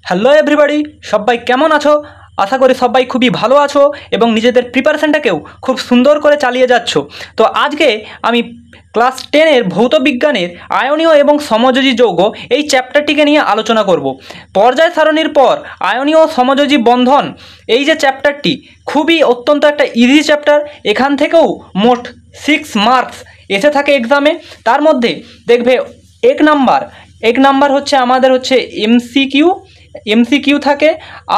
Hello everybody, সবাই কেমন আছো? আশা করি সবাই খুবই ভালো আছো এবং নিজেদের প্রিপারেশনটাকেও খুব সুন্দর করে চালিয়ে যাচ্ছ। তো আজকে আমি ক্লাস 10-এর ভৌত বিজ্ঞানের আয়নীয় এবং সমযোজী যৌগ এই চ্যাপ্টারটিকে নিয়ে আলোচনা করব। পর্যায় সারণীর পর আয়নীয় ও সমযোজী বন্ধন এই যে চ্যাপ্টারটি খুবই অত্যন্ত একটা ইজি চ্যাপ্টার। এখান থেকেও মোট 6 মার্কস এসে থাকে এক্সামে। তার মধ্যে দেখবে এক নাম্বার হচ্ছে আমাদের হচ্ছে এমসিকিউ থাকে,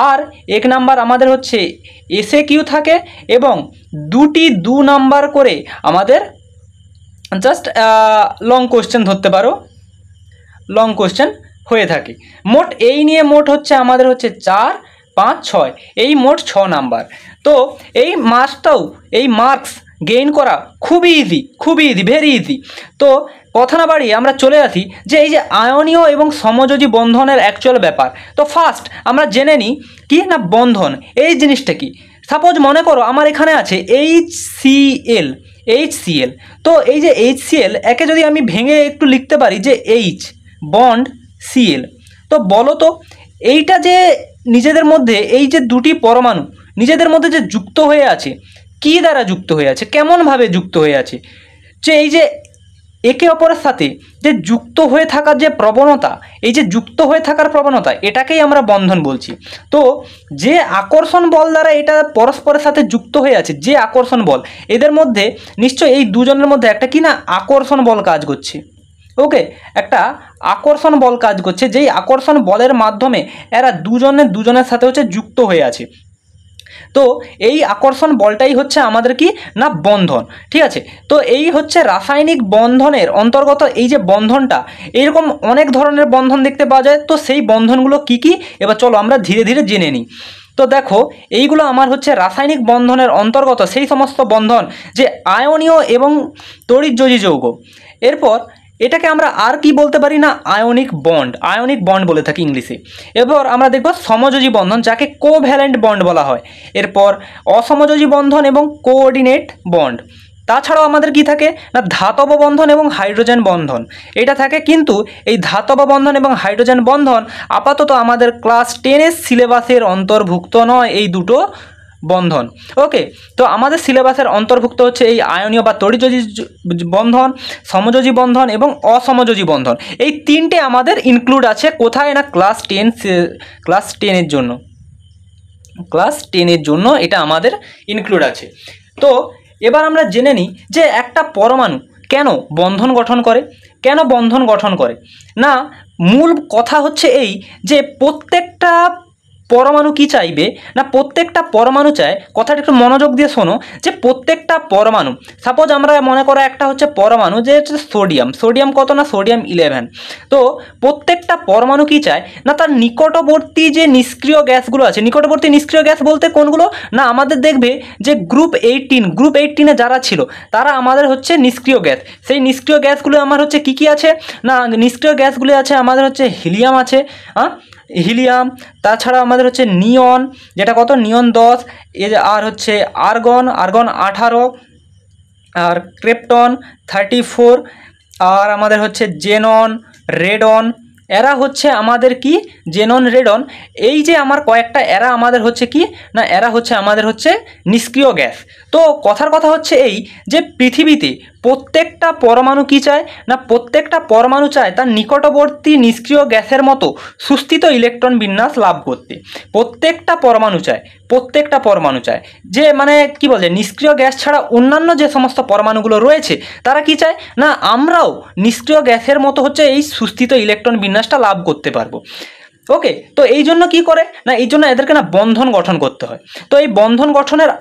আর এক নাম্বার আমাদের হচ্ছে এসএ কিউ থাকে, এবং 2 নাম্বার করে আমাদের জাস্ট লং কোশ্চেন ধরতে পারো, লং কোশ্চেন হয়ে থাকে। মোট এই নিয়ে মোট হচ্ছে আমাদের হচ্ছে 4, 5, 6 এই মোট 6 নাম্বার। তো এই মার্কস গেইন করা খুবই ইজি, ভেরি ইজি। তো কথা না বাড়িয়ে আমরা চলে আসি যে এই যে আয়নীয় এবং সমযোজী বন্ধনের অ্যাকচুয়াল ব্যাপার। তো ফার্স্ট আমরা জেনে নিই কি না বন্ধন এই জিনিসটা কি। সাপোজ মনে করো আমার এখানে আছে HCl। তো এই যে HCl একে যদি আমি ভেঙে একটু লিখতে পারি যে H বন্ড Cl, তো বলো তো এইটা যে নিজেদের মধ্যে এই যে দুটি পরমাণু নিজেদের মধ্যে যে যুক্ত হয়ে আছে, কী দ্বারা যুক্ত হয়ে আছে, কেমনভাবে যুক্ত হয়ে আছে, যে এই যে একে অপরের সাথে যে যুক্ত হয়ে থাকার যে প্রবণতা, এই যে যুক্ত হয়ে থাকার প্রবণতা, এটাকেই আমরা বন্ধন বলছি। তো যে আকর্ষণ বল দ্বারা এটা পরস্পরের সাথে যুক্ত হয়ে আছে, যে আকর্ষণ বল, এদের মধ্যে নিশ্চয়ই এই দুজনের মধ্যে একটা কি না আকর্ষণ বল কাজ করছে। ওকে, একটা আকর্ষণ বল কাজ করছে, যেই আকর্ষণ বলের মাধ্যমে এরা দুজনের সাথে হচ্ছে যুক্ত হয়ে আছে। তো এই আকর্ষণ বলটাই হচ্ছে আমাদের কি না বন্ধন। ঠিক আছে, তো এই হচ্ছে রাসায়নিক বন্ধনের অন্তর্গত এই যে বন্ধনটা, এইরকম অনেক ধরনের বন্ধন দেখতে পাওয়া যায়। তো সেই বন্ধনগুলো কি কি এবার চলো আমরা ধীরে ধীরে জেনে নিই। তো দেখো এইগুলো আমার হচ্ছে রাসায়নিক বন্ধনের অন্তর্গত সেই সমস্ত বন্ধন যে আয়নীয় এবং তড়িৎযোজী যৌগ। এরপর এটাকে আমরা আর কি বলতে পারি না আয়নিক বন্ড বলে থাকি ইংলিশে। এরপর আমরা দেখব সমযোজী বন্ধন, যাকে কোভ্যালেন্ট বন্ড বলা হয়। এরপর অসমযোজী বন্ধন এবং কোঅর্ডিনেট বন্ড। তাছাড়াও আমাদের কি থাকে না ধাতব বন্ধন এবং হাইড্রোজেন বন্ধন এটা থাকে। কিন্তু এই ধাতব বন্ধন এবং হাইড্রোজেন বন্ধন আপাতত আমাদের ক্লাস 10-এর সিলেবাসের অন্তর্ভুক্ত নয় এই দুটো বন্ধন। ওকে, তো আমাদের সিলেবাসের অন্তর্ভুক্ত হচ্ছে এই আয়নীয় বা তড়িৎযোজী বন্ধন, সমযোজী বন্ধন এবং অসমযোজী বন্ধন। এই তিনটে আমাদের ইনক্লুড আছে কোথায় না ক্লাস 10-এর জন্য এটা আমাদের ইনক্লুড আছে। তো এবার আমরা জেনে নিই যে একটা পরমাণু কেন বন্ধন গঠন করে না। মূল কথা হচ্ছে এই যে প্রত্যেকটা পরমাণু কি চাইবে না, প্রত্যেকটা পরমাণু চায়, কথাটা একটু মনোযোগ দিয়ে শোনো, যে প্রত্যেকটা পরমাণু, সাপোজ আমরা মনে করো একটা হচ্ছে পরমাণু যে হচ্ছে সোডিয়াম কত না সোডিয়াম 11। তো প্রত্যেকটা পরমাণু কি চায় না তার নিকটবর্তী যে নিষ্ক্রিয় গ্যাসগুলো আছে, নিকটবর্তী নিষ্ক্রিয় গ্যাস বলতে কোনগুলো না আমাদের দেখবে যে গ্রুপ 18-এ যারা ছিল তারা আমাদের হচ্ছে নিষ্ক্রিয় গ্যাস। সেই নিষ্ক্রিয় গ্যাসগুলো আমার হচ্ছে কি কি আছে না, নিষ্ক্রিয় গ্যাসগুলো আছে আমাদের হচ্ছে হিলিয়াম আছে, হিলিয়াম, তাছাড়া আমাদের হচ্ছে নিয়ন, যেটা কত নিয়ন 10, আর হচ্ছে আর্গন 18, আর ক্রিপ্টন 34, আর আমাদের হচ্ছে জেনন, রেডন। এরা হচ্ছে আমাদের কি জেনন, রেডন, এই যে আমার কয়েকটা এরা আমাদের হচ্ছে কি না এরা হচ্ছে আমাদের হচ্ছে নিষ্ক্রিয় গ্যাস। তো কথার কথা হচ্ছে এই যে পৃথিবীতে প্রত্যেকটা পরমাণু কি চায় না, প্রত্যেকটা পরমাণু চায় তার নিকটবর্তী নিষ্ক্রিয় গ্যাসের মতো সুস্থিত ইলেকট্রন বিন্যাস লাভ করতে। প্রত্যেকটা পরমাণু চায় যে মানে কি বলে নিষ্ক্রিয় গ্যাস ছাড়া অন্যান্য যে সমস্ত পরমাণুগুলো রয়েছে তারা কি চায় না আমরাও নিষ্ক্রিয় গ্যাসের মতো হচ্ছে এই সুস্থিত ইলেকট্রন বিন্যাসটা লাভ করতে পারবো। ওকে, তো এই জন্য কি করে না এই জন্য এদেরকে না বন্ধন গঠন করতে হয়। তো এই বন্ধন গঠনের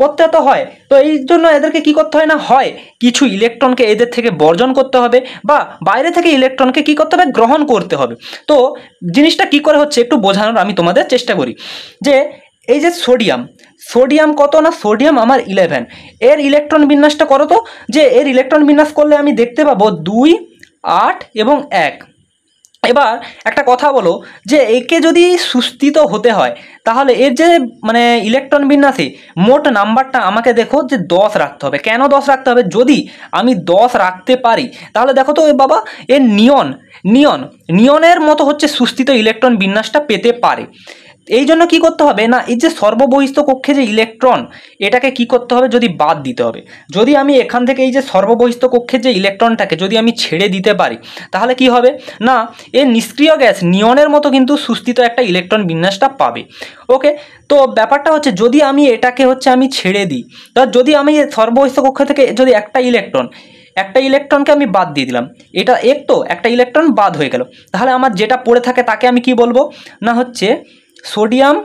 করতে তো হয়, তো এই জন্য এদেরকে কি করতে হয় না হয় কিছু ইলেকট্রনকে এদের থেকে বর্জন করতে হবে, বা বাইরে থেকে ইলেকট্রনকে কি করতে হবে গ্রহণ করতে হবে। তো জিনিসটা কি করে হচ্ছে একটু বোঝানোর আমি তোমাদের চেষ্টা করি। যে এই যে সোডিয়াম কত না সোডিয়াম আমার 11, এর ইলেকট্রন বিন্যাসটা করো তো, যে এর ইলেকট্রন বিন্যাস করলে আমি দেখতে পাবো 2, 8 এবং 1। এবার একটা কথা বলো যে একে যদি সুস্থিত হতে হয় তাহলে এর যে মানে ইলেকট্রন বিন্যাসে মোট নাম্বারটা আমাকে দেখো যে 10 রাখতে হবে। কেন 10 রাখতে হবে? যদি আমি 10 রাখতে পারি তাহলে দেখো তো বাবা এর নিয়নের মতো হচ্ছে সুস্থিত ইলেকট্রন বিন্যাসটা পেতে পারে। এই জন্য কী করতে হবে না, এই যে সর্ববহিস্থ কক্ষে যে ইলেকট্রন এটাকে কি করতে হবে, যদি বাদ দিতে হবে। যদি আমি এখান থেকে এই যে সর্ববহিস্থ কক্ষের যে ইলেকট্রনটাকে যদি আমি ছেড়ে দিতে পারি তাহলে কি হবে না, এর নিষ্ক্রিয় গ্যাস নিয়নের মতো কিন্তু সুস্থিত একটা ইলেকট্রন বিন্যাসটা পাবে। ওকে, তো ব্যাপারটা হচ্ছে যদি আমি এটাকে হচ্ছে আমি ছেড়ে দিই, তা যদি আমি সর্ববহিস্থ কক্ষ থেকে যদি একটা ইলেকট্রনকে আমি বাদ দিয়ে দিলাম, এটা একটা ইলেকট্রন বাদ হয়ে গেল, তাহলে আমার যেটা পড়ে থাকে তাকে আমি কি বলবো না হচ্ছে সোডিয়াম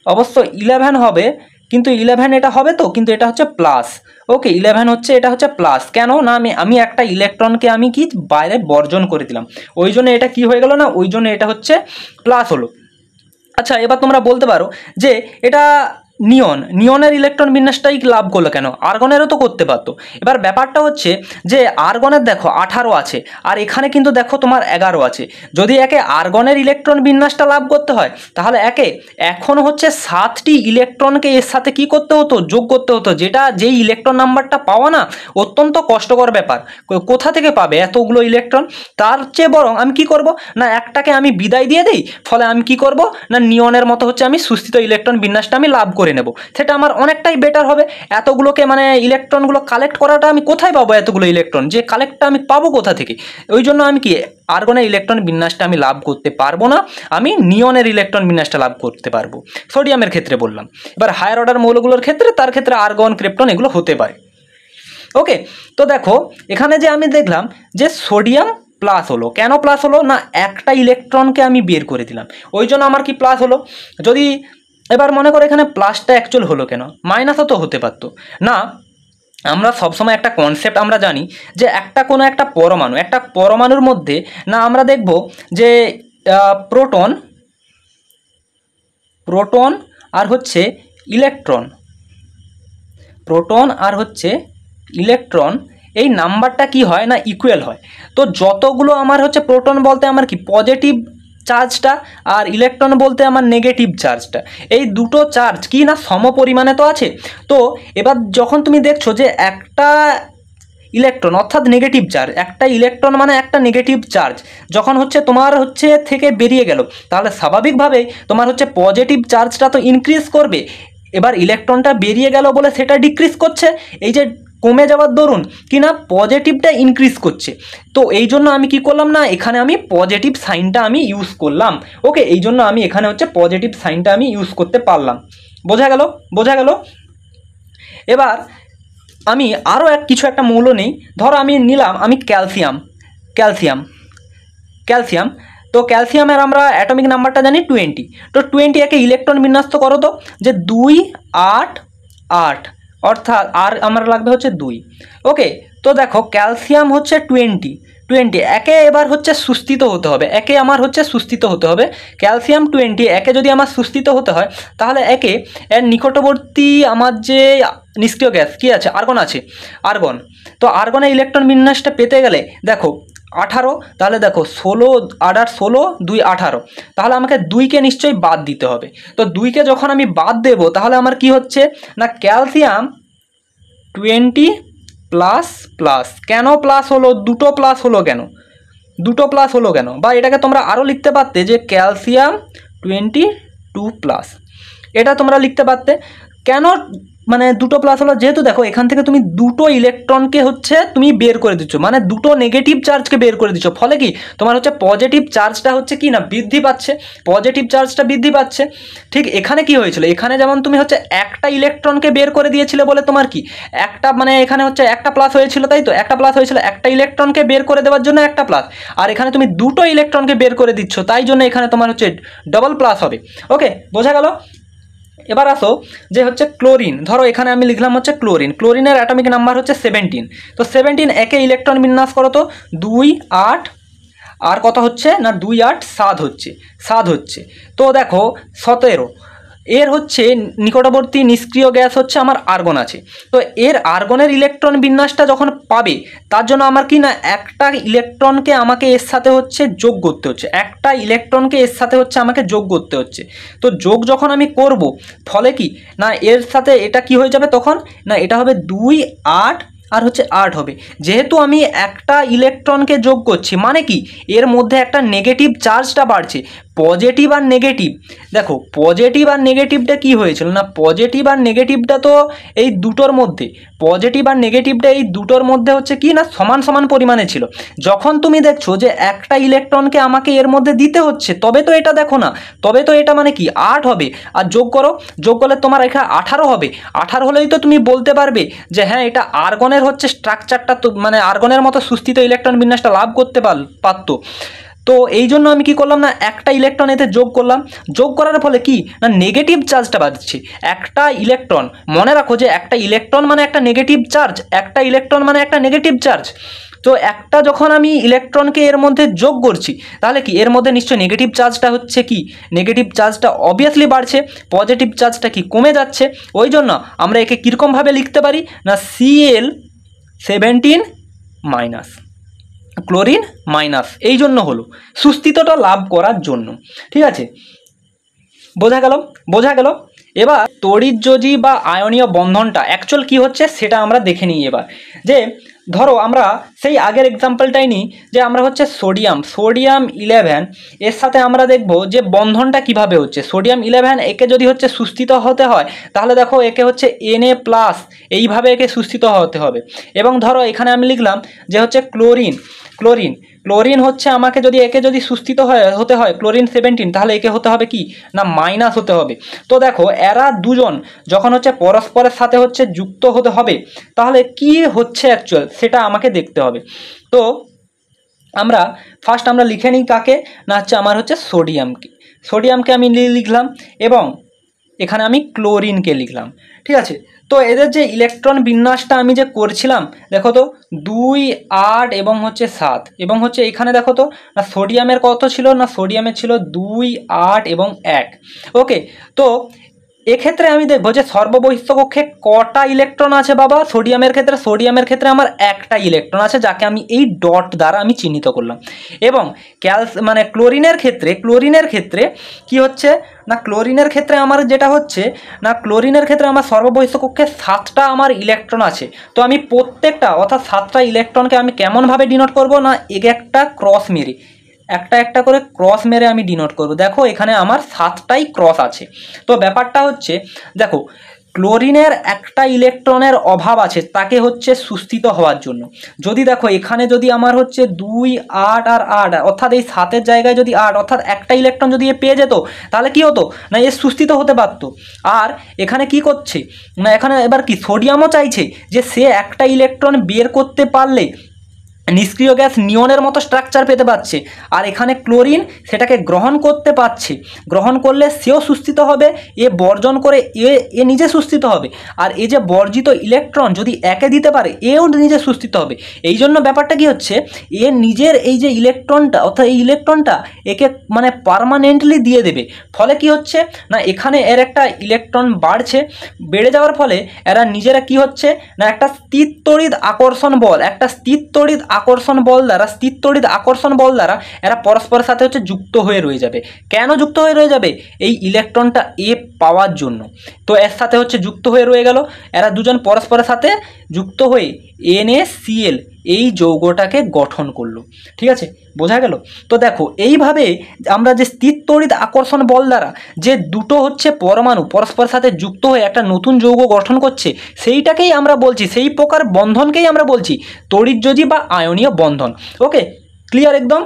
অবশ্য 11 হবে, কিন্তু 11 এটা হবে তো, কিন্তু এটা হচ্ছে প্লাস। ওকে, 11 হচ্ছে, এটা হচ্ছে প্লাস। কেন না, আমি একটা ইলেকট্রনকে আমি কি বাইরে বর্জন করে দিলাম, ওই জন্য এটা কি হয়ে গেল না, ওই জন্য এটা হচ্ছে প্লাস হলো। আচ্ছা, এবার তোমরা বলতে পারো যে এটা নিয়নের ইলেকট্রন বিন্যাসটাই লাভ করলো কেন, আর্গনেরও তো করতে পারতো। এবার ব্যাপারটা হচ্ছে যে আর্গনের দেখো 18 আছে আর এখানে কিন্তু দেখো তোমার 11 আছে। যদি একে আর্গনের ইলেকট্রন বিন্যাসটা লাভ করতে হয় তাহলে এখন হচ্ছে 7টি ইলেকট্রনকে এর সাথে কি করতে হতো, যোগ করতে হতো, যেই ইলেকট্রন নাম্বারটা পাওয়া না অত্যন্ত কষ্টকর ব্যাপার। কোথা থেকে পাবে এতগুলো ইলেকট্রন? তার চেয়ে বরং আমি কি করব না, একটাকে আমি বিদায় দিয়ে দিই, ফলে আমি কি করব না নিয়নের মতো হচ্ছে আমি সুস্থিত ইলেকট্রন বিন্যাসটা আমি লাভ করে নেব, সেটা আমার অনেকটাই বেটার হবে। এতগুলোকে মানে ইলেকট্রনগুলো কালেক্ট করাটা আমি কোথায় পাবো, এতগুলো ইলেকট্রন যে কালেক্টটা আমি পাবো কোথা থেকে? ওই জন্য আমি কি আর্গনের ইলেকট্রন বিন্যাসটা আমি লাভ করতে পারবো না, আমি নিয়নের ইলেকট্রন বিন্যাসটা লাভ করতে পারবো, সোডিয়ামের ক্ষেত্রে বললাম। এবার হায়ার অর্ডার মৌলগুলোর ক্ষেত্রে তার ক্ষেত্রে আর্গন, ক্রিপ্টন এগুলো হতে পারে। ওকে, তো দেখো এখানে যে আমি দেখলাম যে সোডিয়াম প্লাস হলো, কেন প্লাস হলো না, একটা ইলেকট্রনকে আমি বের করে দিলাম, ওই জন্য আমার কি প্লাস হলো। যদি এবার মনে করো এখানে প্লাসটা অ্যাকচুয়াল হলো কেন, মাইনাসও তো হতে পারতো না। আমরা সবসময় একটা কনসেপ্ট আমরা জানি যে কোনো একটা পরমাণুর মধ্যে না আমরা দেখব যে প্রোটন আর হচ্ছে ইলেকট্রন এই নাম্বারটা কি হয় না, ইকুয়াল হয়। তো যতগুলো আমার হচ্ছে প্রোটন বলতে আমার কি পজিটিভ চার্জটা, আর ইলেকট্রন বলতে আমার নেগেটিভ চার্জটা, এই দুটো চার্জ কি না সম পরিমাণে তো আছে। তো এবার যখন তুমি দেখছো যে একটা ইলেকট্রন অর্থাৎ নেগেটিভ চার্জ, একটা ইলেকট্রন মানে একটা নেগেটিভ চার্জ যখন হচ্ছে তোমার হচ্ছে থেকে বেরিয়ে গেল, তাহলে স্বাভাবিকভাবেই তোমার হচ্ছে পজিটিভ চার্জটা তো ইনক্রিজ করবে। এবার ইলেকট্রনটা বেরিয়ে গেল বলে সেটা ডিক্রিজ করছে, এই যে কমে যাওয়ার দরুন কি না পজিটিভটা ইনক্রিজ করছে। তো এই জন্য আমি কি করলাম না, এখানে আমি পজিটিভ সাইনটা আমি ইউজ করলাম। ওকে, এই জন্য আমি এখানে হচ্ছে পজিটিভ সাইনটা আমি ইউজ করতে পারলাম। বোঝা গেল। এবার আমি আরও কিছু একটা মৌল নেই, ধরো আমি নিলাম আমি ক্যালসিয়াম। তো ক্যালসিয়ামের আমরা অ্যাটমিক নাম্বারটা জানি 20। তো 20 একে ইলেকট্রন বিন্যাস তো করো তো, যে 2 8 8, অর্থাৎ আর আমার লাগবে হচ্ছে 2। ওকে, তো দেখো ক্যালসিয়াম হচ্ছে 20 একে এবার হচ্ছে সুস্থিত হতে হবে, ক্যালসিয়াম 20 একে যদি আমার সুস্থিত হতে হয় তাহলে এর নিকটবর্তী আমার যে নিষ্ক্রিয় গ্যাস কি আছে, আর্গন। তো আর্গনের ইলেকট্রন বিন্যাসটা পেতে গেলে দেখো 18, তাহলে দেখো 16 8 8 16 2 18, তাহলে আমাকে 2কে নিশ্চয়ই বাদ দিতে হবে। তো 2কে যখন আমি বাদ দেব তাহলে আমার কি হচ্ছে না, ক্যালসিয়াম 20 প্লাস প্লাস। কেন প্লাস হলো, দুটো প্লাস হলো কেন, বা এটাকে তোমরা আরও লিখতে পারতে যে ক্যালসিয়াম 22 প্লাস, এটা তোমরা লিখতে পারতে। কেন মানে দুটো প্লাস হলো, যেহেতু দেখো এখান থেকে তুমি দুটো ইলেকট্রনকে হচ্ছে তুমি বের করে দিচ্ছ, মানে দুটো নেগেটিভ চার্জকে বের করে দিচ্ছ, ফলে কি তোমার হচ্ছে পজিটিভ চার্জটা হচ্ছে কি না বৃদ্ধি পাচ্ছে। ঠিক এখানে কি হয়েছিল, এখানে যেমন তুমি হচ্ছে একটা ইলেকট্রনকে বের করে দিয়েছিলে বলে তোমার কি একটা মানে এখানে হচ্ছে একটা প্লাস হয়েছিল, তাই তো একটা প্লাস হয়েছিল, একটা ইলেকট্রনকে বের করে দেওয়ার জন্য একটা প্লাস, আর এখানে তুমি দুটো ইলেকট্রনকে বের করে দিচ্ছ, তাই জন্য এখানে তোমার হচ্ছে ডবল প্লাস হবে। ওকে, বোঝা গেল। এবার আসো যে হচ্ছে ক্লোরিন, ধরো এখানে আমি লিখলাম হচ্ছে ক্লোরিনের অ্যাটমিক নাম্বার হচ্ছে 17। তো 17 একে ইলেকট্রন বিন্যাস করো তো 2 8, আর কত হচ্ছে না 2 8 7 হচ্ছে। তো দেখো 17, এর হচ্ছে নিকটবর্তী নিষ্ক্রিয় গ্যাস হচ্ছে আমার আর্গন আছে। তো এর আর্গনের ইলেকট্রন বিন্যাসটা যখন পাবে তার জন্য আমার কি না একটা ইলেকট্রনকে আমাকে এর সাথে হচ্ছে যোগ করতে হচ্ছে, একটা ইলেকট্রনকে এর সাথে হচ্ছে আমাকে যোগ করতে হচ্ছে। তো যোগ যখন আমি করব ফলে কি না এর সাথে এটা কি হয়ে যাবে তখন না এটা হবে 2 8 আর হচ্ছে 8 হবে। যেহেতু আমি একটা ইলেকট্রনকে যোগ করছি মানে কি এর মধ্যে একটা নেগেটিভ চার্জটা বাড়ছে, পজিটিভ আর নেগেটিভ। দেখো পজিটিভ আর নেগেটিভটা কি হয়েছিল না পজিটিভ আর নেগেটিভটা তো এই দুটোর মধ্যে, পজিটিভ আর নেগেটিভটা এই দুটোর মধ্যে হচ্ছে কি না সমান সমান পরিমাণে ছিল। যখন তুমি দেখছো যে একটা ইলেকট্রনকে আমাকে এর মধ্যে দিতে হচ্ছে তবে তো এটা দেখো না, তবে তো এটা মানে কি 8 হবে। আর যোগ করো, যোগ করলে তোমার এখানে 18 হবে। 18 হলেই তো তুমি বলতে পারবে যে হ্যাঁ এটা আর্গনের হচ্ছে স্ট্রাকচারটা, তো মানে আর্গনের মতো সুস্থিত ইলেকট্রন বিন্যাসটা লাভ করতে পারতো। তো এই জন্য আমি কি করলাম না একটা ইলেকট্রন এতে যোগ করলাম। যোগ করার ফলে কি না নেগেটিভ চার্জটা বাড়ছে। একটা ইলেকট্রন, মনে রাখো যে একটা ইলেকট্রন মানে একটা নেগেটিভ চার্জ, একটা ইলেকট্রন মানে একটা নেগেটিভ চার্জ। তো একটা যখন আমি ইলেকট্রনকে এর মধ্যে যোগ করছি তাহলে কি এর মধ্যে নিশ্চয়ই নেগেটিভ চার্জটা হচ্ছে কি নেগেটিভ চার্জটা অবভিয়াসলি বাড়ছে, পজিটিভ চার্জটা কি কমে যাচ্ছে। ওই জন্য আমরা একে কীরকমভাবে লিখতে পারি না Cl17 মাইনাস, ক্লোরিন মাইনাস। এই জন্য হলো সুস্থিতটা লাভ করার জন্য। ঠিক আছে, বোঝা গেল? বোঝা গেল। এবার তড়িৎযোজী বা আয়নীয় বন্ধনটা অ্যাকচুয়াল কি হচ্ছে সেটা আমরা দেখে নিই এবার। যে ধরো আমরা সেই আগের এক্সাম্পলটাই নিই যে আমরা হচ্ছে সোডিয়াম 11 এর সাথে আমরা দেখব যে বন্ধনটা কিভাবে হচ্ছে। সোডিয়াম 11 একে যদি হচ্ছে সুস্থিত হতে হয় তাহলে দেখো একে হচ্ছে Na+, এইভাবে একে সুস্থিত হতে হবে। এবং ধরো এখানে আমি লিখলাম যে হচ্ছে ক্লোরিন হচ্ছে আমাকে যদি একে যদি সুস্থিত হতে হয় ক্লোরিন 17 তাহলে একে হতে হবে কি না মাইনাস হতে হবে। তো দেখো এরা দুজন যখন হচ্ছে পরস্পরের সাথে হচ্ছে যুক্ত হতে হবে তাহলে কি হচ্ছে অ্যাকচুয়াল সেটা আমাকে দেখতে হবে। তো আমরা ফার্স্ট আমরা লিখে নিই কাকে না হচ্ছে আমার হচ্ছে সোডিয়ামকে আমি লিখলাম এবং এখানে আমি ক্লোরিনকে লিখলাম। ঠিক আছে, তো এদের যে ইলেকট্রন বিন্যাসটা আমি যে করছিলাম দেখো তো 2 8 এবং হচ্ছে 7 এবং হচ্ছে এখানে দেখো তো না সোডিয়ামের কত ছিল না সোডিয়ামের ছিল 2 8 এবং 1। ওকে, তো এক্ষেত্রে আমি দেখবো যে সর্ববহিঃস্থ কক্ষে কটা ইলেকট্রন আছে বাবা। সোডিয়ামের ক্ষেত্রে আমার একটা ইলেকট্রন আছে যাকে আমি এই ডট দ্বারা আমি চিহ্নিত করলাম। এবং ক্লোরিনের ক্ষেত্রে কি হচ্ছে না ক্লোরিনের ক্ষেত্রে আমার যেটা হচ্ছে না ক্লোরিনের ক্ষেত্রে আমার সর্ববহিঃস্থ কক্ষে 7টা আমার ইলেকট্রন আছে। তো আমি প্রত্যেকটা অর্থাৎ 7টা ইলেকট্রনকে আমি কেমনভাবে ডিনোট করব না একটা ক্রস মেরে একটা করে ক্রস মেরে আমি ডিনোট করব। দেখো এখানে আমার 7টাই ক্রস আছে। তো ব্যাপারটা হচ্ছে দেখো ক্লোরিনের একটা ইলেকট্রনের অভাব আছে তাকে হচ্ছে সুস্থিত হওয়ার জন্য। যদি দেখো এখানে যদি আমার হচ্ছে 2 8 আর 8 অর্থাৎ এই 7-এর জায়গায় যদি 8 অর্থাৎ একটা ইলেকট্রন যদি এ পেয়ে যেত তাহলে কি হতো না এ সুস্থিত হতে পারত। আর এখানে কি করছে না এখানে এবার কি সোডিয়ামও চাইছে যে সে একটা ইলেকট্রন বের করতে পারলে নিষ্ক্রিয় গ্যাস নিয়নের মতো স্ট্রাকচার পেতে পারছে। আর এখানে ক্লোরিন সেটাকে গ্রহণ করতে পারছে, গ্রহণ করলে সেও সুস্থিত হবে, এ বর্জন করে এ নিজে সুস্থিত হবে। আর এই যে বর্জিত ইলেকট্রন যদি একে দিতে পারে এও নিজে সুস্থিত হবে। এই জন্য ব্যাপারটা কি হচ্ছে এ নিজের এই যে ইলেকট্রনটা অর্থাৎ এই ইলেকট্রনটা একে মানে পার্মানেন্টলি দিয়ে দেবে। ফলে কি হচ্ছে না এখানে এর একটা ইলেকট্রন বাড়ছে, বেড়ে যাওয়ার ফলে এরা নিজেরা কি হচ্ছে না একটা স্থির তড়িৎ আকর্ষণ বল দ্বারা এরা পরস্পরের সাথে হচ্ছে যুক্ত হয়ে রয়ে যাবে। কেন যুক্ত হয়ে রয়ে যাবে এই ইলেকট্রনটা এ পাওয়ার জন্য। তো এর সাথে হচ্ছে যুক্ত হয়ে রয়ে গেল, এরা দুজন পরস্পরের সাথে যুক্ত হয়ে NaCl এই যৌগটাকে গঠন করলো। ঠিক আছে, বোঝা গেল? তো দেখো এইভাবে আমরা যে স্থির তড়িৎ আকর্ষণ বল দ্বারা যে দুটো হচ্ছে পরমাণু পরস্পরের সাথে যুক্ত হয়ে একটা নতুন যৌগ গঠন করছে সেইটাকেই আমরা বলছি, সেই প্রকার বন্ধনকেই আমরা বলছি তড়িৎযোজী বা আয়নীয় বন্ধন। ওকে, ক্লিয়ার একদম?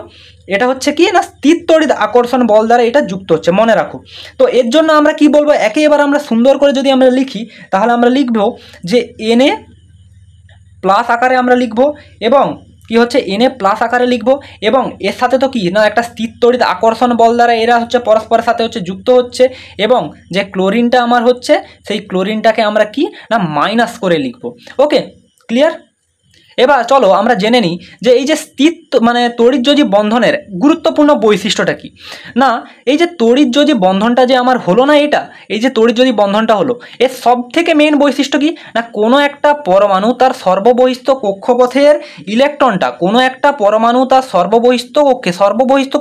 এটা হচ্ছে কি না স্থির তড়িৎ আকর্ষণ বল দ্বারা এটা যুক্ত হচ্ছে, মনে রাখো। তো এর জন্য আমরা কি বলবো একে এবার আমরা সুন্দর করে যদি আমরা লিখি তাহলে আমরা লিখবো যে Na+ আকারে আমরা লিখবো এবং কি হচ্ছে Na+ আকারে লিখবো এবং এর সাথে তো কি না একটা স্থির তড়িৎ আকর্ষণ বল দ্বারা এরা হচ্ছে পরস্পরের সাথে হচ্ছে যুক্ত হচ্ছে এবং যে ক্লোরিনটা আমার হচ্ছে সেই ক্লোরিনটাকে আমরা কি না মাইনাস করে লিখবো। ওকে, ক্লিয়ার? এবার চলো আমরা জেনে নিই যে এই যে স্থির মানে তড়িৎযোজী বন্ধনের গুরুত্বপূর্ণ বৈশিষ্ট্যটা কি। না, এই যে তড়িৎযোজী বন্ধনটা যে আমার হলো না, এটা এই যে তড়িৎযোজী বন্ধনটা হলো, এর সব থেকে মেন বৈশিষ্ট্য কি না, কোনো একটা পরমাণু তার সর্ববহিস্থ কক্ষপথের ইলেকট্রনটা, কোনো একটা পরমাণু তার সর্ববহিস্থ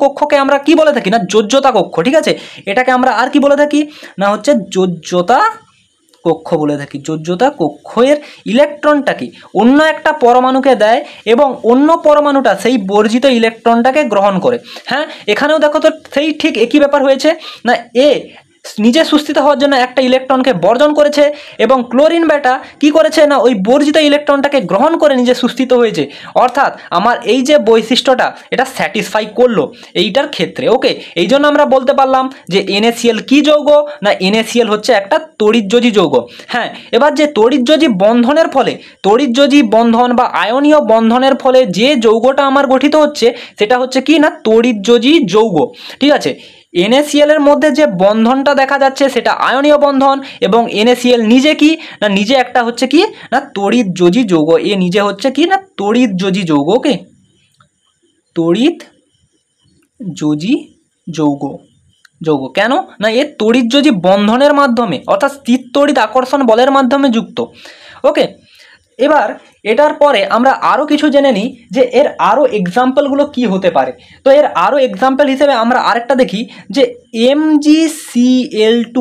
কক্ষকে আমরা কি বলে থাকি না, যোজ্যতা কক্ষ। ঠিক আছে, এটাকে আমরা আর কি বলে থাকি না, হচ্ছে যোজ্যতা কক্ষ বলে থাকি। যোজ্যতা কক্ষের ইলেকট্রনটা কি অন্য একটা পরমাণুকে দেয় এবং অন্য পরমাণুটা সেই বর্জিত ইলেকট্রনটাকে গ্রহণ করে। হ্যাঁ, এখানেও দেখো তো সেই ঠিক একই ব্যাপার হয়েছে না, এ নিজে সুস্থিত হওয়ার জন্য একটা ইলেকট্রনকে বর্জন করেছে এবং ক্লোরিন বেটা কি করেছে না, ওই বর্জিত ইলেকট্রনটাকে গ্রহণ করে নিজে সুস্থিত হয়েছে। অর্থাৎ আমার এই যে বৈশিষ্ট্যটা এটা স্যাটিসফাই করলো এইটার ক্ষেত্রে। ওকে, এই জন্য আমরা বলতে পারলাম যে NaCl কি যৌগ না, NaCl হচ্ছে একটা তড়িৎযোজী যৌগ। হ্যাঁ, এবার যে তড়িৎযোজী বন্ধনের ফলে, তড়িৎযোজী বন্ধন বা আয়নীয় বন্ধনের ফলে যে যৌগটা আমার গঠিত হচ্ছে সেটা হচ্ছে কি না, তড়িৎযোজী যৌগ। ঠিক আছে, NaCl এর মধ্যে যে বন্ধনটা দেখা যাচ্ছে সেটা আয়নীয় বন্ধন এবং NaCl নিজে কি না, নিজে একটা হচ্ছে কি না তড়িৎযোজী যৌগ। এ নিজে হচ্ছে কি না তড়িৎযোজী যৌগ। ওকে, তড়িৎযোজী যৌগ। কেন না, এর তড়িৎযোজী বন্ধনের মাধ্যমে অর্থাৎ স্থির তড়িৎ আকর্ষণ বলের মাধ্যমে যুক্ত। ওকে, এবার এটার পরে আমরা আরও কিছু জেনে নিই যে এর আরও এক্সাম্পলগুলো কি হতে পারে। তো এর আরও এক্সাম্পল হিসেবে আমরা আরেকটা দেখি যে MgCl2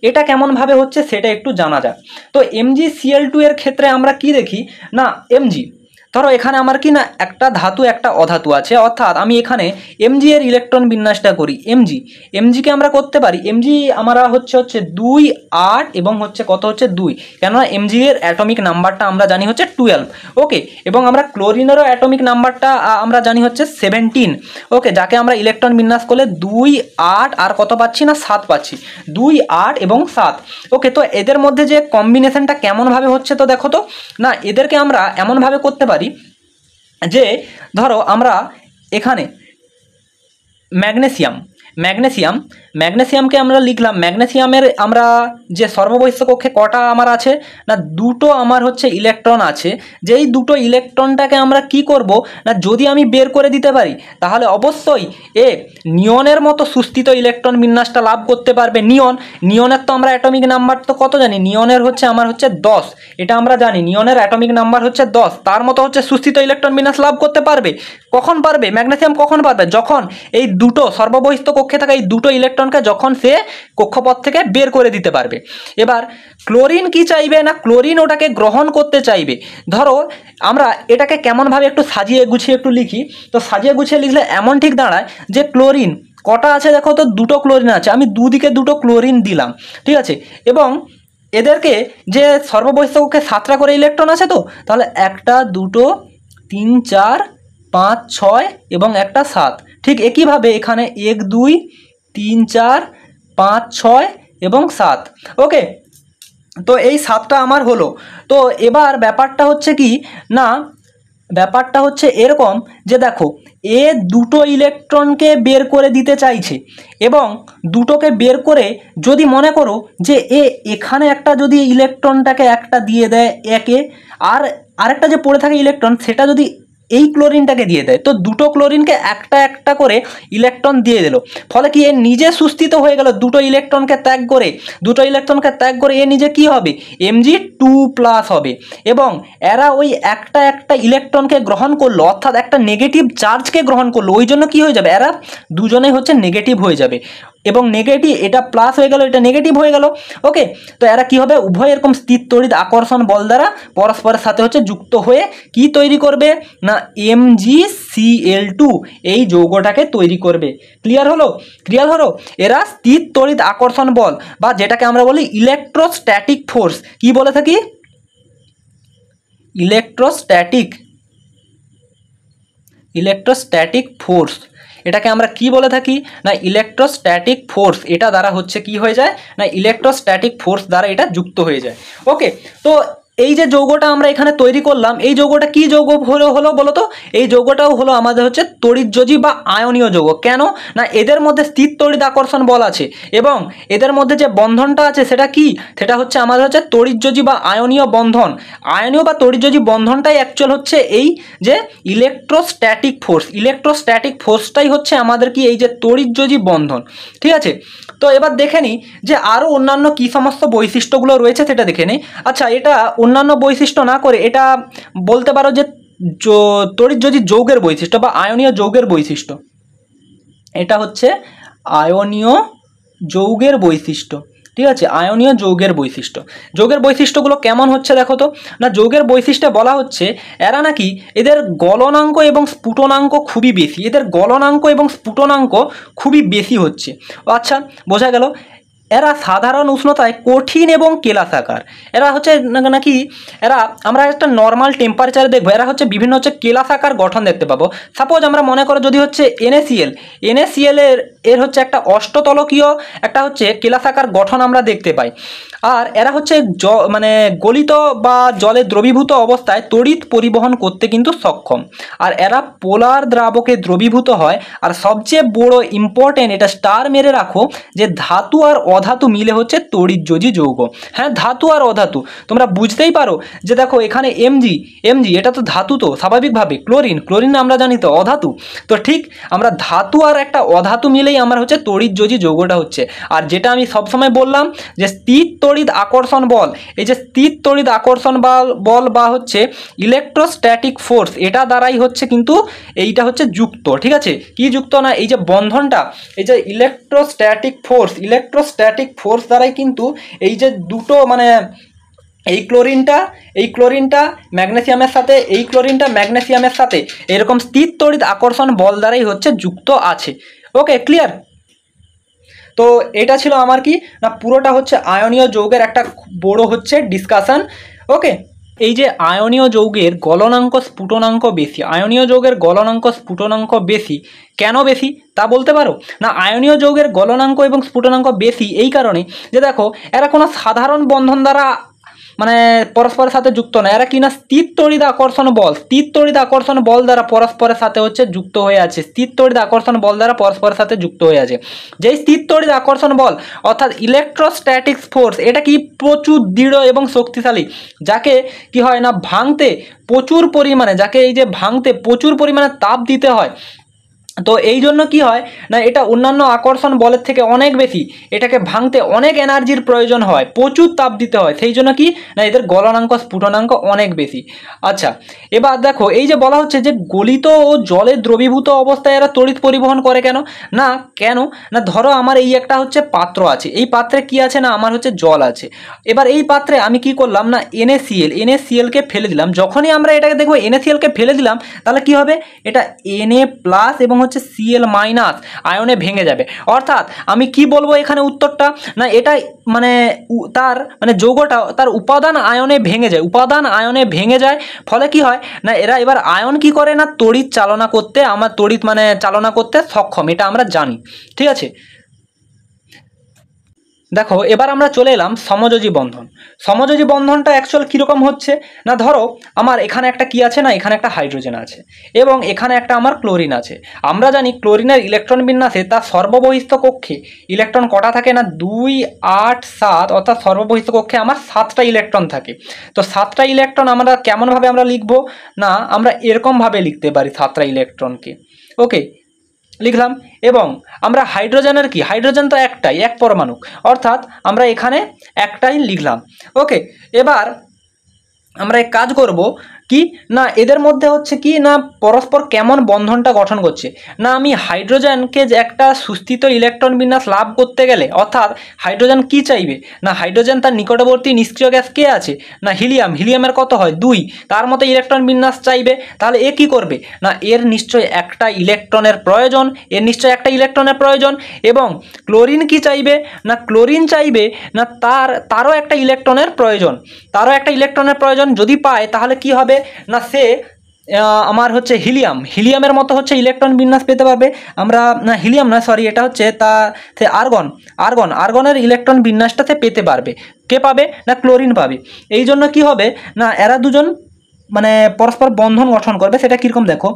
এটা কেমনভাবে হচ্ছে সেটা একটু জানা যাক। তো MgCl2 এর ক্ষেত্রে আমরা কি দেখি না, Mg ধরো এখানে আমার কি না একটা ধাতু একটা অধাতু আছে, অর্থাৎ আমি এখানে Mg এর ইলেকট্রন বিন্যাসটা করি। Mgকে আমরা করতে পারি, Mg আমরা হচ্ছে 2 8 এবং হচ্ছে কত হচ্ছে 2, কেননা Mg এর অ্যাটমিক নাম্বারটা আমরা জানি হচ্ছে 12। ওকে, এবং আমরা ক্লোরিনেরও অ্যাটমিক নাম্বারটা আমরা জানি হচ্ছে 17। ওকে, যাকে আমরা ইলেকট্রন বিন্যাস করলে 2 8 আর কত পাচ্ছি না 7 পাচ্ছি, 2 8 এবং 7। ওকে, তো এদের মধ্যে যে কম্বিনেশনটা কেমনভাবে হচ্ছে তো দেখো তো না, এদেরকে আমরা এমনভাবে করতে পারি যে ধরো আমরা এখানে ম্যাগনেসিয়ামকে আমরা লিখলাম, ম্যাগনেসিয়ামের আমরা যে সর্ববহিস্থ কক্ষে কটা আমার আছে না, দুটো আমার হচ্ছে ইলেকট্রন আছে। যেই দুটো ইলেকট্রনটাকে আমরা কি করব না, যদি আমি বের করে দিতে পারি তাহলে অবশ্যই এ নিয়নের মতো সুস্থিত ইলেকট্রন বিন্যাসটা লাভ করতে পারবে। নিয়নের তো আমরা অ্যাটমিক নাম্বার তো কত জানি, নিয়নের হচ্ছে আমার হচ্ছে 10, এটা আমরা জানি নিয়নের অ্যাটমিক নাম্বার হচ্ছে 10। তার মতো হচ্ছে সুস্থিত ইলেকট্রন বিন্যাস লাভ করতে পারবে। কখন পারবে ম্যাগনেসিয়াম, কখন পারবে যখন এই দুটো সর্ববহিস্থ কক্ষে থাকা এই দুটো ইলেকট্রনকে যখন সে কক্ষপথ থেকে বের করে দিতে পারবে। এবার ক্লোরিন কি চাইবে না, ক্লোরিন ওটাকে গ্রহণ করতে চাইবে। ধরো আমরা এটাকে কেমনভাবে একটু সাজিয়ে গুছিয়ে একটু লিখি, তো সাজিয়ে গুছিয়ে লিখলে এমন ঠিক দাঁড়ায় যে ক্লোরিন কটা আছে দেখো তো, দুটো ক্লোরিন আছে, আমি দুদিকে দুটো ক্লোরিন দিলাম। ঠিক আছে, এবং এদেরকে যে সর্ববহিস্থ কক্ষে 7টা করে ইলেকট্রন আছে, তো তাহলে 1 2 3 4 5 6 এবং একটা 7। ঠিক একইভাবে এখানে 1 2 3 4 5 6 এবং 7। ওকে, তো এই 7টা আমার হলো। তো এবার ব্যাপারটা হচ্ছে কি না, ব্যাপারটা হচ্ছে এরকম যে দেখো এ দুটো ইলেকট্রনকে বের করে দিতে চাইছে এবং দুটোকে বের করে যদি মনে করো যে এখানে একটা যদি ইলেকট্রনটাকে একটা দিয়ে দেয় একে, আর আরেকটা যে পড়ে থাকে ইলেকট্রন সেটা যদি এই ক্লোরিনটাকে দিয়ে দেয়, তো দুটো ক্লোরিনকে একটা একটা করে ইলেকট্রন দিয়ে দিল। ফলে কি এ নিজে সুস্থিত হয়ে গেল, দুটো ইলেকট্রনকে ত্যাগ করে এ নিজে কি হবে, Mg2+ হবে। এবং এরা ওই একটা একটা ইলেকট্রনকে গ্রহণ করলো, অর্থাৎ একটা নেগেটিভ চার্জকে গ্রহণ করলো, ওই জন্য কি হয়ে যাবে, এরা দুজনেই হচ্ছে নেগেটিভ হয়ে যাবে। এবং নেগেটিভ, এটা প্লাস হয়ে গেল, এটা নেগেটিভ হয়ে গেল। ওকে, তো এরা কি হবে, উভয় এরকম স্থির তড়িৎ আকর্ষণ বল দ্বারা পরস্পরের সাথে হচ্ছে যুক্ত হয়ে কি তৈরি করবে না, MgCl2 এই যৌগটাকে তৈরি করবে। ক্লিয়ার হলো? এরা স্থির তড়িৎ আকর্ষণ বল বা যেটাকে আমরা বলি ইলেকট্রোস্ট্যাটিক ফোর্স, কি বলে থাকি, ইলেকট্রোস্ট্যাটিক ফোর্স, এটাকে আমরা কি বলে থাকি না ইলেকট্রোস্ট্যাটিক ফোর্স। এটা দ্বারা হচ্ছে কি হয়ে যায় না ইলেকট্রোস্ট্যাটিক ফোর্স দ্বারা এটা যুক্ত হয়ে যায়। ওকে, তো এই যে যৌগটা আমরা এখানে তৈরি করলাম, এই যৌগটা কি যৌগ হলো বলো তো? এই যৌগটাও হলো আমাদের হচ্ছে তড়িৎযোজী বা আয়নীয় যৌগ। কেন না এদের মধ্যে স্থির তড়িৎ আকর্ষণ বল আছে এবং এদের মধ্যে যে বন্ধনটা আছে সেটা কি, সেটা হচ্ছে আমাদের হচ্ছে তড়িৎযোজী বা আয়নীয় বন্ধন। আয়নীয় বা তড়িৎযোজী বন্ধনটাই অ্যাকচুয়াল হচ্ছে এই যে ইলেকট্রোস্ট্যাটিক ফোর্স। ইলেকট্রোস্ট্যাটিক ফোর্সটাই হচ্ছে আমাদের কি এই যে তড়িৎযোজী বন্ধন। ঠিক আছে, তো এবার দেখে নিই যে আরও অন্যান্য কী সমস্ত বৈশিষ্ট্যগুলো রয়েছে সেটা দেখে নিই। আচ্ছা, এটা অন্যান্য বৈশিষ্ট্য না করে এটা বলতে পারো যে তড়িৎযোজী যৌগের বৈশিষ্ট্য বা আয়নীয় যৌগের বৈশিষ্ট্য। এটা হচ্ছে আয়নীয় যৌগের বৈশিষ্ট্য। ঠিক আছে, আয়নীয় যৌগের বৈশিষ্ট্য। যৌগের বৈশিষ্ট্যগুলো কেমন হচ্ছে দেখো তো। না যৌগের বৈশিষ্ট্যে বলা হচ্ছে এরা নাকি এদের গলনাঙ্ক এবং স্ফুটনাঙ্ক খুবই বেশি। এদের গলনাঙ্ক এবং স্ফুটনাঙ্ক খুবই বেশি হচ্ছে। আচ্ছা, বোঝা গেল। এরা সাধারণ উষ্ণতায় কঠিন এবং কেলাসাকার। এরা হচ্ছে নাকি এরা আমরা একটা নর্মাল টেম্পারেচারে দেখবো এরা হচ্ছে বিভিন্ন হচ্ছে কেলাসাকার গঠন দেখতে পাবো। সাপোজ আমরা মনে করো যদি হচ্ছে NaCl এর হচ্ছে একটা অষ্টতলকীয় একটা হচ্ছে কেলাসাকার গঠন আমরা দেখতে পাই। আর এরা হচ্ছে মানে গলিত বা জলে দ্রবীভূত অবস্থায় তড়িৎ পরিবহন করতে কিন্তু সক্ষম। আর এরা পোলার দ্রাবকে দ্রবীভূত হয়। আর সবচেয়ে বড় ইম্পর্টেন্ট, এটা স্টার মেরে রাখো, যে ধাতু আর অধাতু মিলে হচ্ছে তড়িৎযোজী যৌগ। হ্যাঁ, ধাতু আর অধাতু তোমরা বুঝতেই পারো যে দেখো এখানে এমজি এটা তো ধাতু, তো স্বাভাবিকভাবে ক্লোরিন আমরা জানি তো অধাতু। তো ঠিক আমরা ধাতু আর একটা অধাতু মিলেই আমরা হচ্ছে তড়িৎযোজী যৌগটা হচ্ছে। আর যেটা আমি সবসময় বললাম যে স্থির তড়িৎ আকর্ষণ বল, এই যে স্থির তড়িৎ আকর্ষণ বল বা হচ্ছে ইলেকট্রোস্ট্যাটিক ফোর্স, এটা দ্বারাই হচ্ছে কিন্তু এইটা হচ্ছে যুক্ত। ঠিক আছে, কি যুক্ত না এই যে বন্ধনটা, এই যে ইলেকট্রোস্ট্যাটিক ফোর্স দ্বারাই কিন্তু এই যে দুটো মানে এই ক্লোরিনটা ম্যাগনেসিয়ামের সাথে, এই ক্লোরিনটা ম্যাগনেসিয়ামের সাথে এরকম স্থির তড়িৎ আকর্ষণ বল দ্বারাই হচ্ছে যুক্ত আছে। ওকে, ক্লিয়ার? তো এটা ছিল আমার কি না পুরোটা হচ্ছে আয়নীয় যৌগের একটা বড় হচ্ছে ডিসকাশন। ওকে, এই যে আয়নীয় যৌগের গলনাঙ্ক স্ফুটনাঙ্ক বেশি, আয়নীয় যৌগের গলনাঙ্ক স্ফুটনাঙ্ক বেশি, কেন বেশি তা বলতে পারো? না আয়নীয় যৌগের গলনাঙ্ক এবং স্ফুটনাঙ্ক বেশি এই কারণে যে দেখো এরা কোনো সাধারণ বন্ধন দ্বারা মানে পরস্পরের সাথে যুক্ত না। এরা কিনা স্থির তড়িৎ আকর্ষণ বল দ্বারা পরস্পরের সাথে হচ্ছে যুক্ত হয়ে আছে। স্থির তড়িৎ আকর্ষণ বল দ্বারা পরস্পরের সাথে যুক্ত হয়ে আছে। যেই স্থির তড়িৎ আকর্ষণ বল অর্থাৎ ইলেকট্রোস্ট্যাটিক ফোর্স, এটা কি প্রচুর দৃঢ় এবং শক্তিশালী, যাকে কি হয় না ভাঙতে প্রচুর পরিমাণে, যাকে এই যে ভাঙতে প্রচুর পরিমাণে তাপ দিতে হয়। তো এই জন্য কি হয় না এটা অন্যান্য আকর্ষণ বলের থেকে অনেক বেশি, এটাকে ভাঙতে অনেক এনার্জির প্রয়োজন হয়, প্রচুর তাপ দিতে হয়, সেই জন্য কি না এদের গলনাঙ্ক স্ফুটনাঙ্ক অনেক বেশি। আচ্ছা, এবার দেখো এই যে বলা হচ্ছে যে গলিত ও জলে দ্রবীভূত অবস্থায় এরা তড়িৎ পরিবহন করে কেন না ধরো আমার এই একটা হচ্ছে পাত্র আছে, এই পাত্রে কি আছে না আমার হচ্ছে জল আছে। এবার এই পাত্রে আমি কি করলাম না NaCl কে ফেলে দিলাম। যখনই আমরা এটাকে দেখবো NaCl কে ফেলে দিলাম তাহলে কি হবে, এটা Na+ এবং হচ্ছে Cl- আয়নে ভেঙে যাবে। অর্থাৎ আমি কি বলবো এখানে উত্তরটা না এটা মানে তার মানে যৌগটা তার উপাদান আয়নে ভেঙে যায়। ফলে কি হয় না এরা এবার আয়ন কি করে না তড়িৎ চালনা করতে সক্ষম, এটা আমরা জানি। ঠিক আছে, দেখো এবার আমরা চলে এলাম সমযোজী বন্ধন। সমযোজী বন্ধনটা অ্যাকচুয়াল কীরকম হচ্ছে না ধরো আমার এখানে একটা কি আছে না এখানে একটা হাইড্রোজেন আছে এবং এখানে একটা আমার ক্লোরিন আছে। আমরা জানি ক্লোরিনের ইলেকট্রন বিন্যাসে তার সর্ববহিস্থ কক্ষে ইলেকট্রন কটা থাকে না 2, 8, 7, অর্থাৎ সর্ববহিস্থ কক্ষে আমার 7টা ইলেকট্রন থাকে। তো 7টা ইলেকট্রন আমরা কেমনভাবে আমরা লিখবো না আমরা এরকমভাবে লিখতে পারি 7টা ইলেকট্রনকে। ওকে, লিখলাম। এবং আমরা হাইড্রোজেনের কি হাইড্রোজেন তো একটাই, এক পরমাণু, অর্থাৎ আমরা এখানে একটাই লিখলাম। ওকে, এবার আমরা এক কাজ করব কি না এদের মধ্যে হচ্ছে কি না পরস্পর কেমন বন্ধনটা গঠন করছে না আমি হাইড্রোজেনকে যে একটা সুস্থিত ইলেকট্রন বিন্যাস লাভ করতে গেলে অর্থাৎ হাইড্রোজেন কি চাইবে না হাইড্রোজেন তার নিকটবর্তী নিষ্ক্রিয় গ্যাস কে আছে না হিলিয়ামের কত হয় 2, তার মতো ইলেকট্রন বিন্যাস চাইবে। তাহলে এ কি করবে না এর নিশ্চয় একটা ইলেকট্রনের প্রয়োজন, এবং ক্লোরিন কি চাইবে না ক্লোরিন চাইবে না তারও একটা ইলেকট্রনের প্রয়োজন। যদি পায় তাহলে কি হবে না সে আমার হচ্ছে হিলিয়ামের মতো হচ্ছে ইলেকট্রন বিন্যাস পেতে পারবে আমরা, না হিলিয়াম না সরি, এটা হচ্ছে আর্গনের ইলেকট্রন বিন্যাসটাতে পেতে পারবে। কে পাবে? না ক্লোরিন পাবে। এই জন্য কী হবে না এরা দুজন মানে পরস্পর বন্ধন গঠন করবে। সেটা কীরকম দেখো,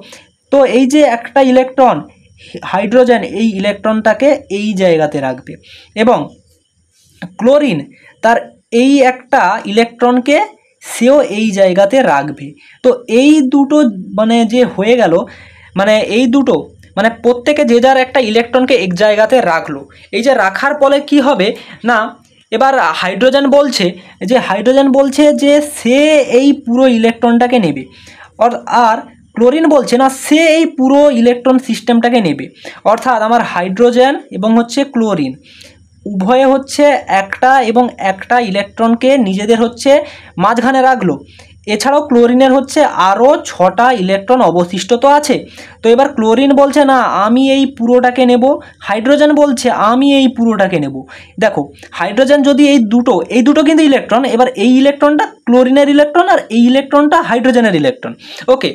তো এই যে একটা ইলেকট্রন হাইড্রোজেন এই ইলেকট্রনটাকে এই জায়গাতে রাখবে এবং ক্লোরিন তার এই একটা ইলেকট্রনকে সেও এই জায়গাতে রাখবে। তো এই দুটো মানে যে হয়ে গেল, মানে এই দুটো মানে প্রত্যেকে যে যার একটা ইলেকট্রনকে এক জায়গাতে রাখলো। এই যে রাখার ফলে কি হবে না, এবার হাইড্রোজেন বলছে যে সে এই পুরো ইলেকট্রনটাকে নেবে, আর ক্লোরিন বলছে না সে এই পুরো ইলেকট্রন সিস্টেমটাকে নেবে। অর্থাৎ আমার হাইড্রোজেন এবং হচ্ছে ক্লোরিন উভয়ে হচ্ছে একটা ইলেকট্রনকে নিজেদের হচ্ছে মাঝখানে রাখলো। এছাড়াও ক্লোরিনের হচ্ছে আরও 6টা ইলেকট্রন অবশিষ্ট তো আছে। তো এবার ক্লোরিন বলছে না আমি এই পুরোটাকে নেব, হাইড্রোজেন বলছে আমি এই পুরোটাকে নেব। দেখো হাইড্রোজেন যদি এই দুটো কিন্তু ইলেকট্রন, এবার এই ইলেকট্রনটা ক্লোরিনের ইলেকট্রন আর এই ইলেকট্রনটা হাইড্রোজেনের ইলেকট্রন। ওকে,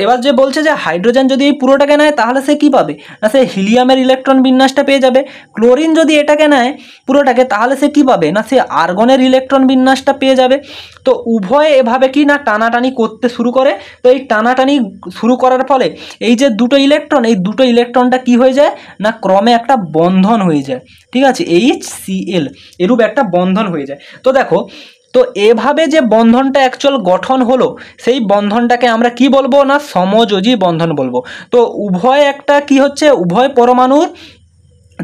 এবার যে বলছে যে হাইড্রোজেন যদি এই পুরোটাকে নেয় তাহলে সে কী পাবে না সে হিলিয়ামের ইলেকট্রন বিন্যাসটা পেয়ে যাবে। ক্লোরিন যদি এটাকে নেয় পুরোটাকে তাহলে সে কী পাবে না সে আর্গনের ইলেকট্রন বিন্যাসটা পেয়ে যাবে। তো উভয়ে এভাবে কি না টানাটানি করতে শুরু করে। তো এই টানাটানি শুরু করার ফলে এই যে দুটো ইলেকট্রনটা কি হয়ে যায় না ক্রমে একটা বন্ধন হয়ে যায়। ঠিক আছে, HCl এরূপ একটা বন্ধন হয়ে যায়। তো দেখো, তো এভাবে যে বন্ধনটা অ্যাকচুয়াল গঠন হলো সেই বন্ধনটাকে আমরা কি বলবো না সমযোজী বন্ধন বলবো। তো উভয় পরমাণুর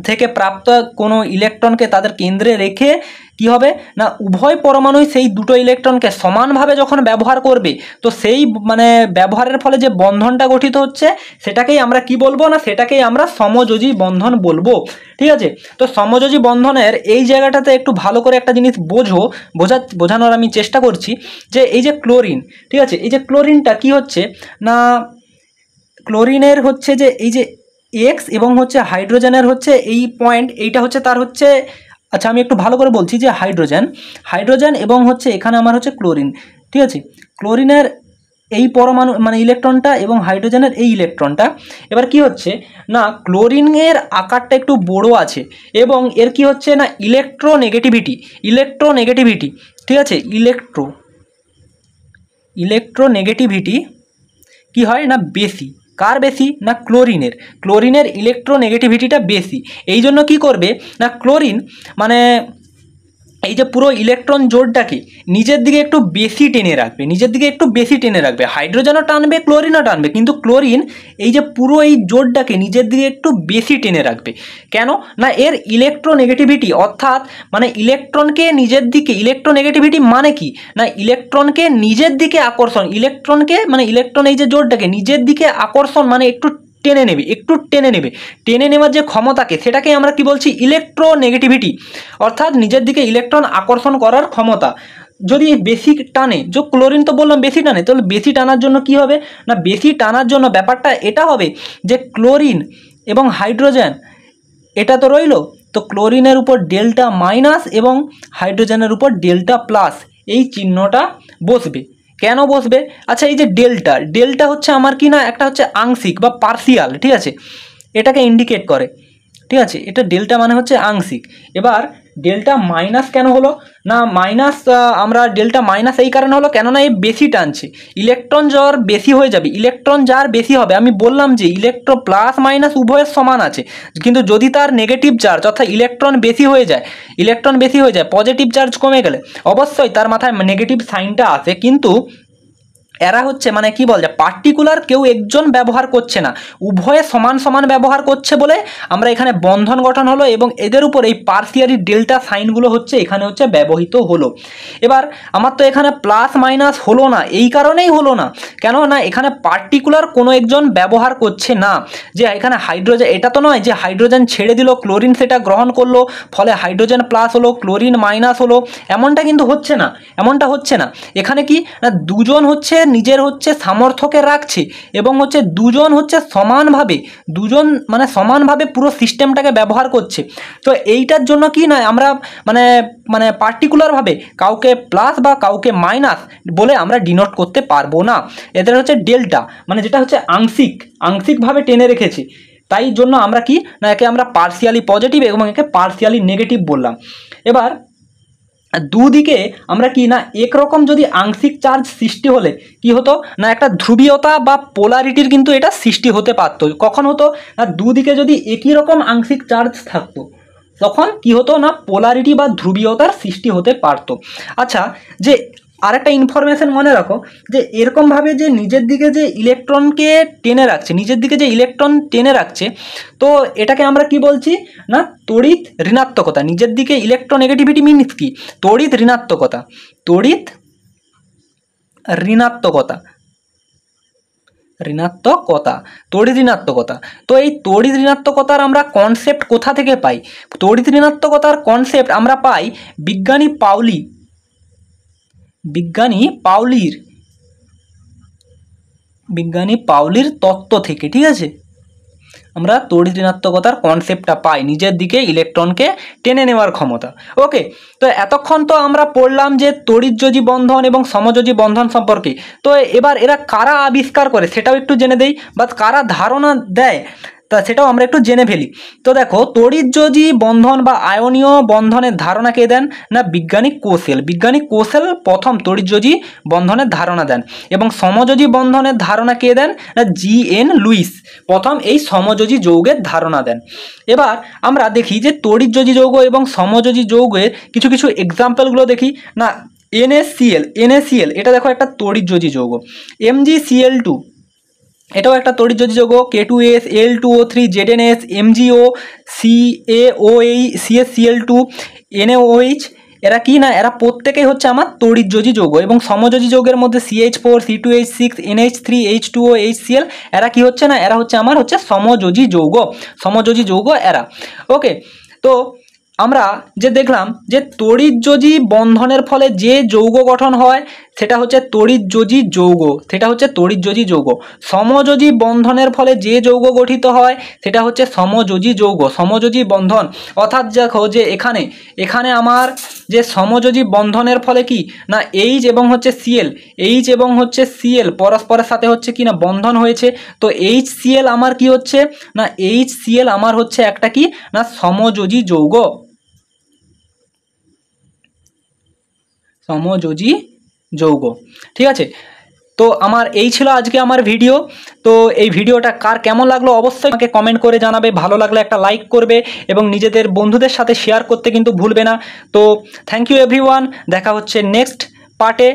থেকে প্রাপ্ত কোনো ইলেকট্রনকে তাদের কেন্দ্রে রেখে কি হবে না উভয় পরমাণুই সেই দুটো ইলেকট্রনকে সমানভাবে যখন ব্যবহার করবে, তো সেই মানে ব্যবহারের ফলে যে বন্ধনটা গঠিত হচ্ছে সেটাকেই আমরা কি বলবো না সেটাকেই আমরা সমযোজী বন্ধন বলবো। ঠিক আছে, তো সমযোজী বন্ধনের এই জায়গাটাতে একটু ভালো করে একটা জিনিস বোঝানোর আমি চেষ্টা করছি যে এই যে ক্লোরিন, ঠিক আছে, এই যে ক্লোরিনটা কি হচ্ছে না ক্লোরিনের হচ্ছে যে এই যে এক্স এবং হচ্ছে হাইড্রোজেনের হচ্ছে এই পয়েন্ট, এইটা হচ্ছে তার হচ্ছে, আচ্ছা আমি একটু ভালো করে বলছি যে হাইড্রোজেন এবং হচ্ছে এখানে আমার হচ্ছে ক্লোরিন। ঠিক আছে, ক্লোরিনের এই পরমাণু মানে ইলেকট্রনটা এবং হাইড্রোজেনের এই ইলেকট্রনটা, এবার কি হচ্ছে না ক্লোরিনের আকারটা একটু বড় আছে এবং এর কি হচ্ছে না ইলেকট্রোনেগেটিভিটি, ঠিক আছে, ইলেকট্রোনেগেটিভিটি কি হয় না বেশি। কার বেশি না ক্লোরিনের ইলেকট্রোনেগেটিভিটিটা বেশি। এই জন্য কী করবে না ক্লোরিন মানে এই যে পুরো ইলেকট্রন জোড়টাকে নিজের দিকে একটু বেশি টেনে রাখবে, হাইড্রোজেনও টানবে ক্লোরিনও টানবে, কিন্তু ক্লোরিন এই যে পুরো এই জোড়টাকে নিজের দিকে একটু বেশি টেনে রাখবে। কেন না এর ইলেকট্রোনেগেটিভিটি, অর্থাৎ মানে ইলেকট্রোনেগেটিভিটি মানে কি না ইলেকট্রনকে নিজের দিকে আকর্ষণ, ইলেকট্রন এই যে জোড়টাকে নিজের দিকে আকর্ষণ মানে একটু টেনে নেওয়ার যে ক্ষমতাকে সেটাকে আমরা কি বলছি ইলেকট্রোনেগেটিভিটি, অর্থাৎ নিজের দিকে ইলেকট্রন আকর্ষণ করার ক্ষমতা। যদি বেশি টানে, যে ক্লোরিন তো বললাম বেশি টানে, তাহলে বেশি টানার জন্য কি হবে না বেশি টানার জন্য ব্যাপারটা এটা হবে যে ক্লোরিন এবং হাইড্রোজেন এটা তো রইল, তো ক্লোরিনের উপর ডেল্টা মাইনাস এবং হাইড্রোজেনের উপর ডেল্টা প্লাস এই চিহ্নটা বসবে। কেন বসবে? আচ্ছা এই যে ডেল্টা হচ্ছে আমার কি না একটা হচ্ছে আংশিক বা পার্সিয়াল, ঠিক আছে, এটাকে ইন্ডিকেট করে। ঠিক আছে, এটা ডেল্টা মানে হচ্ছে আংশিক। এবার ডেল্টা মাইনাস কেন হলো না আমরা ডেল্টা মাইনাস এই কারণে হলো কেননা এই বেশি টানছে, ইলেকট্রন যার বেশি হয়ে যাবে, ইলেকট্রন যার বেশি হবে, আমি বললাম যে ইলেকট্রন প্লাস মাইনাস উভয়ের সমান আছে, কিন্তু যদি তার নেগেটিভ চার্জ অর্থাৎ ইলেকট্রন বেশি হয়ে যায় পজিটিভ চার্জ কমে গেলে অবশ্যই তার মাথায় নেগেটিভ সাইনটা আসে। কিন্তু এরা হচ্ছে মানে কি বল যে পার্টিকুলার কেউ একজন ব্যবহার করছে না, উভয়ে সমান ব্যবহার করছে বলে আমরা এখানে বন্ধন গঠন হলো এবং এদের উপর এই পার্সিয়ালি ডেল্টা সাইনগুলো হচ্ছে এখানে হচ্ছে ব্যবহৃত হলো। এবার আমার তো এখানে প্লাস মাইনাস হলো না, এই কারণেই হলো না কেন না এখানে পার্টিকুলার কোনো একজন ব্যবহার করছে না, যে এখানে হাইড্রোজেন, এটা তো নয় যে হাইড্রোজেন ছেড়ে দিল ক্লোরিন সেটা গ্রহণ করলো ফলে হাইড্রোজেন প্লাস হলো ক্লোরিন মাইনাস হলো, এমনটা হচ্ছে না। এখানে কি না দুজন হচ্ছে নিজের হচ্ছে সামর্থ্যকে রাখছে এবং হচ্ছে দুজন হচ্ছে সমানভাবে পুরো সিস্টেমটাকে ব্যবহার করছে। তো এইটার জন্য কি নয় আমরা মানে পার্টিকুলারভাবে কাউকে প্লাস বা কাউকে মাইনাস বলে আমরা ডিনোট করতে পারবো না। এদের হচ্ছে ডেল্টা মানে যেটা হচ্ছে আংশিকভাবে টেনে রেখেছি, তাই জন্য আমরা কি না একে আমরা পার্সিয়ালি পজিটিভ এবং একে পার্সিয়ালি নেগেটিভ বললাম। এবার দুদিকে আমরা কি না একরকম যদি আংশিক চার্জ সৃষ্টি হলে কি হতো না একটা ধ্রুবীয়তা বা পোলারিটির কিন্তু এটা সৃষ্টি হতে পারতো। কখন হতো না দুদিকে যদি একই রকম আংশিক চার্জ থাকতো তখন কি হতো না পোলারিটি বা ধ্রুবীয়তার সৃষ্টি হতে পারতো। আচ্ছা, যে আরেকটা ইনফরমেশন মনে রাখো যে এরকমভাবে যে নিজের দিকে যে ইলেকট্রনকে টেনে রাখছে তো এটাকে আমরা কি বলছি না তড়িৎ ঋণাত্মকতা। নিজের দিকে ইলেকট্রোনেগেটিভিটি মিনস কি তড়িৎ ঋণাত্মকতা। তো এই তড়িৎ ঋণাত্মকতার আমরা কনসেপ্ট কোথা থেকে পাই? তড়িৎ ঋণাত্মকতার কনসেপ্ট আমরা পাই বিজ্ঞানী পাউলির তত্ত্ব থেকে। ঠিক আছে, আমরা তড়িৎ ঋণাত্মকতার কনসেপ্টটা পাই নিজের দিকে ইলেকট্রনকে টেনে নেওয়ার ক্ষমতা। ওকে, তো এতক্ষণ তো আমরা পড়লাম যে তড়িৎযোজী বন্ধন এবং সমযোজী বন্ধন সম্পর্কে। তো এবার এরা কারা আবিষ্কার করে সেটাও একটু জেনে দেই, বা কারা ধারণা দেয় তা সেটাও আমরা একটু জেনে ফেলি। তো দেখো, তড়িৎযোজী বন্ধন বা আয়নীয় বন্ধনের ধারণা কে দেন না বিজ্ঞানী কোসেল প্রথম তড়িৎযোজী বন্ধনের ধারণা দেন। এবং সমযোজী বন্ধনের ধারণা কে দেন না জি.এন. লুইস প্রথম এই সমযোজী যৌগের ধারণা দেন। এবার আমরা দেখি যে তড়িৎযোজী যৌগ এবং সমযোজী যৌগের কিছু কিছু এক্সাম্পলগুলো দেখি না। NaCl এটা দেখো একটা তড়িৎযোজী যৌগ। MgCl2 এটাও একটা তড়িৎযোজী যৌগ। K2S, Al2O3, ZnS, MgO, CaOH, NaOH এরা কি না এরা প্রত্যেকেই হচ্ছে আমার তড়িৎযোজী যৌগ। এবং সমযোজী যৌগের মধ্যে CH4, C2H6, NH3, H2O, HCl এরা কি হচ্ছে না এরা হচ্ছে আমার হচ্ছে সমযোজী যৌগ এরা। ওকে, তো আমরা যে দেখলাম যে তড়িৎযোজী বন্ধনের ফলে যে যৌগ গঠন হয় সেটা হচ্ছে তড়িৎযোজী যৌগ। সমযোজী বন্ধনের ফলে যে যৌগ গঠিত হয় সেটা হচ্ছে সমযোজী বন্ধন। অর্থাৎ দেখো যে এখানে আমার যে সমযোজী বন্ধনের ফলে কি না H এবং হচ্ছে Cl পরস্পরের সাথে হচ্ছে কি না বন্ধন হয়েছে। তো HCl আমার কি হচ্ছে না HCl আমার হচ্ছে একটা কি না সমযোজী যৌগ। ঠিক আছে, তো আমার এই ছিল আজকে আমার ভিডিও। তো এই ভিডিওটা কার কেমন লাগলো অবশ্যই আমাকে কমেন্ট করে জানাবে। ভালো লাগলে একটা লাইক করবে এবং নিজেদের বন্ধুদের সাথে শেয়ার করতে কিন্তু ভুলবে না। তো থ্যাংক ইউ এভরিওয়ান, দেখা হচ্ছে নেক্সট পার্টে।